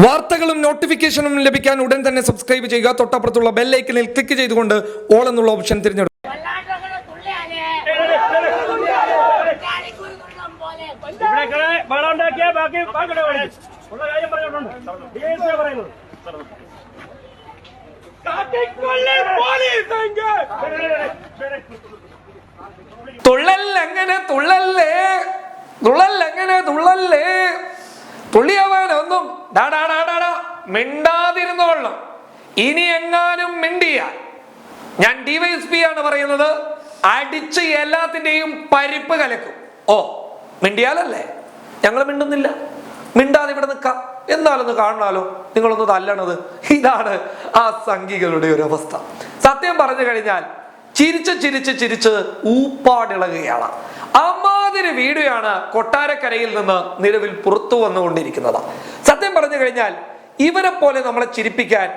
വാർത്തകളും നോട്ടിഫിക്കേഷനും ലഭിക്കാൻ ഉടൻ തന്നെ സബ്സ്ക്രൈബ് ചെയ്യുക. തൊട്ടപ്പുറത്തുള്ള ബെൽ ഐക്കണിൽ ക്ലിക്ക് ചെയ്തുകൊണ്ട് ഓൾ എന്നുള്ള ഓപ്ഷൻ തിരഞ്ഞെടുക്കുക. തുള്ളല്ലെങ്ങനെ തുള്ളല്ലേ, തുള്ളല്ലെങ്ങനെ തുള്ളല്ലേ, തുള്ളിയവാനൊന്നും മിണ്ടാതിരുന്നോളണം. ഇനി എങ്ങാനും മിണ്ടിയാൽ ഞാൻ DYSP ആണ് പറയുന്നത്, അടിച്ച് എല്ലാത്തിന്റെയും പരിപ്പ് കലക്കും. ഓ മിണ്ടിയാലല്ലേ, ഞങ്ങൾ മിണ്ടുന്നില്ല, മിണ്ടാതെ ഇവിടെ നിൽക്കാം. എന്നാലൊന്ന് കാണാലോ നിങ്ങളൊന്ന് തല്ലണത്. ഇതാണ് ആ സംഘികളുടെ ഒരു അവസ്ഥ. സത്യം പറഞ്ഞു കഴിഞ്ഞാൽ ചിരിച്ച് ചിരിച്ച് ചിരിച്ച് ഊപ്പാടിളകുകയാണ്. അമ്മാതിരി വീഡിയോയാണ് കൊട്ടാരക്കരയിൽ നിന്ന് നിലവിൽ പുറത്തു വന്നുകൊണ്ടിരിക്കുന്നത്. സത്യം പറഞ്ഞു കഴിഞ്ഞാൽ ഇവരെ പോലെ നമ്മളെ ചിരിപ്പിക്കാൻ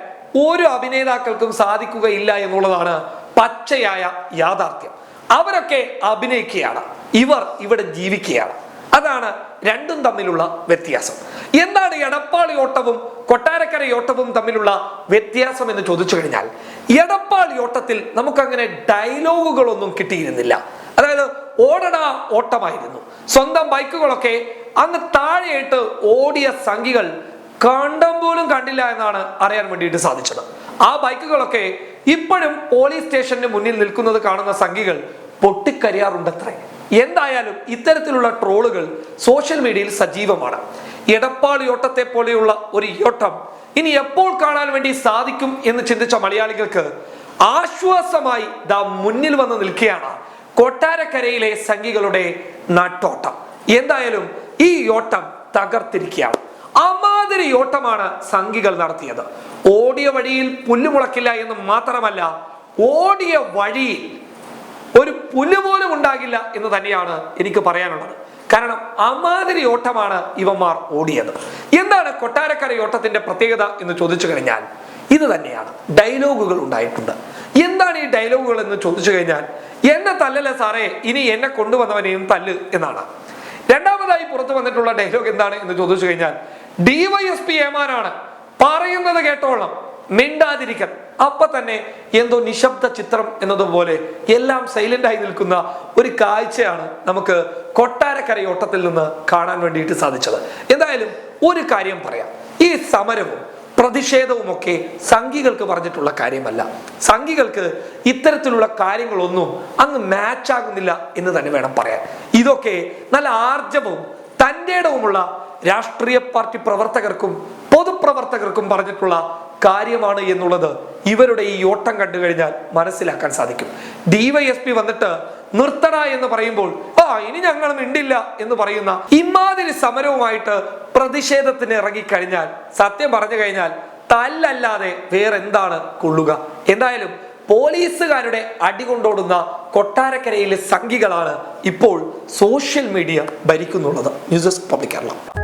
ഒരു അഭിനേതാക്കൾക്കും സാധിക്കുകയില്ല എന്നുള്ളതാണ് പച്ചയായ യാഥാർത്ഥ്യം. അവരൊക്കെ അഭിനയിക്കുകയാണ്, ഇവർ ഇവിടെ ജീവിക്കുകയാണ്. അതാണ് രണ്ടും തമ്മിലുള്ള വ്യത്യാസം. എന്താണ് എടപ്പാളി ഓട്ടവും കൊട്ടാരക്കര ഓട്ടവും തമ്മിലുള്ള വ്യത്യാസം എന്ന് ചോദിച്ചു കഴിഞ്ഞാൽ, എടപ്പാളി ഓട്ടത്തിൽ നമുക്കങ്ങനെ ഡയലോഗുകളൊന്നും കിട്ടിയിരുന്നില്ല. അതായത് ഓടട ഓട്ടമായിരുന്നു. സ്വന്തം ബൈക്കുകളൊക്കെ അങ്ങ് താഴെയിട്ട് ഓടിയ സംഘികൾ കണ്ടം പോലും കണ്ടില്ല എന്നാണ് അറിയാൻ വേണ്ടിയിട്ട് സാധിച്ചത്. ആ ബൈക്കുകളൊക്കെ ഇപ്പോഴും പോലീസ് സ്റ്റേഷന് മുന്നിൽ നിൽക്കുന്നത് കാണുന്ന സംഘികൾ പൊട്ടിക്കരിയാറുണ്ടത്രേ. എന്തായാലും ഇത്തരത്തിലുള്ള ട്രോളുകൾ സോഷ്യൽ മീഡിയയിൽ സജീവമാണ്. എടപ്പാളി ഓട്ടത്തെ പോലെയുള്ള ഒരു ഓട്ടം ഇനി എപ്പോൾ കാണാൻ വേണ്ടി സാധിക്കും എന്ന് ചിന്തിച്ച മലയാളികൾക്ക് ആശ്വാസമായി ദാ മുന്നിൽ വന്ന് നിൽക്കുകയാണ് കൊട്ടാരക്കരയിലെ സംഘികളുടെ നാട്ടോട്ടം. എന്തായാലും ഈ ഓട്ടം തകർത്തിരിക്കുകയാണ്. അമാതിരി ഓട്ടമാണ് സംഘികൾ നടത്തിയത്. ഓടിയ വഴിയിൽ പുല്ല് മുളക്കില്ല എന്ന് മാത്രമല്ല, ഓടിയ വഴിയിൽ ഒരു പുല്ല് പോലും ഉണ്ടാകില്ല എന്ന് തന്നെയാണ് എനിക്ക് പറയാനുള്ളത്. കാരണം അമാതിരി ഓട്ടമാണ് ഇവന്മാർ ഓടിയത്. എന്താണ് കൊട്ടാരക്കര ഓട്ടത്തിന്റെ പ്രത്യേകത എന്ന് ചോദിച്ചു കഴിഞ്ഞാൽ ഇത് തന്നെയാണ്. ഡയലോഗുകൾ ഉണ്ടായിട്ടുണ്ട്. എന്താണ് ഈ ഡയലോഗുകൾ എന്ന് ചോദിച്ചു കഴിഞ്ഞാൽ, എന്നെ തല്ലല്ല സാറേ, ഇനി എന്നെ കൊണ്ടുവന്നവനെയും തല്ല് എന്നാണ്. രണ്ടാമതായി പുറത്തു വന്നിട്ടുള്ള ഡയലോഗ് എന്താണ് എന്ന് ചോദിച്ചു കഴിഞ്ഞാൽ, DYSP ഏമാനാണ്, പറയുന്നത് കേട്ടോളണം, മിണ്ടാതിരിക്കാൻ. അപ്പൊ തന്നെ എന്തോ നിശബ്ദ ചിത്രം എന്നതുപോലെ എല്ലാം സൈലന്റ് ആയി നിൽക്കുന്ന ഒരു കാഴ്ചയാണ് നമുക്ക് കൊട്ടാരക്കര ഓട്ടത്തിൽ നിന്ന് കാണാൻ വേണ്ടിയിട്ട് സാധിച്ചത്. എന്തായാലും ഒരു കാര്യം പറയാം, ഈ സമരവും പ്രതിഷേധവും ഒക്കെ സംഘികൾക്ക് പറഞ്ഞിട്ടുള്ള കാര്യമല്ല. സംഘികൾക്ക് ഇത്തരത്തിലുള്ള കാര്യങ്ങളൊന്നും അങ്ങ് മാച്ച് ആകുന്നില്ല എന്ന് തന്നെ വേണം പറയാൻ. ഇതൊക്കെ നല്ല ആർജവും തന്റേടവുമുള്ള രാഷ്ട്രീയ പാർട്ടി പ്രവർത്തകർക്കും പൊതുപ്രവർത്തകർക്കും പറഞ്ഞിട്ടുള്ള കാര്യമാണ് എന്നുള്ളത് ഇവരുടെ ഈ ഓട്ടം കണ്ടു കഴിഞ്ഞാൽ മനസ്സിലാക്കാൻ സാധിക്കും. DYSP വന്നിട്ട് നിർത്തട എന്ന് പറയുമ്പോൾ ഇനി ഞങ്ങൾ മിണ്ടില്ല എന്ന് പറയുന്ന ഇമാതിരി സമരവുമായിട്ട് പ്രതിഷേധത്തിന് ഇറങ്ങിക്കഴിഞ്ഞാൽ സത്യം പറഞ്ഞു കഴിഞ്ഞാൽ തല്ലല്ലാതെ വേറെന്താണ് കൊള്ളുക. എന്തായാലും പോലീസുകാരുടെ അടികൊണ്ടോടുന്ന കൊട്ടാരക്കരയിലെ സംഘികളാണ് ഇപ്പോൾ സോഷ്യൽ മീഡിയ ഭരിക്കുന്നുള്ളത്. News desk public Kerala.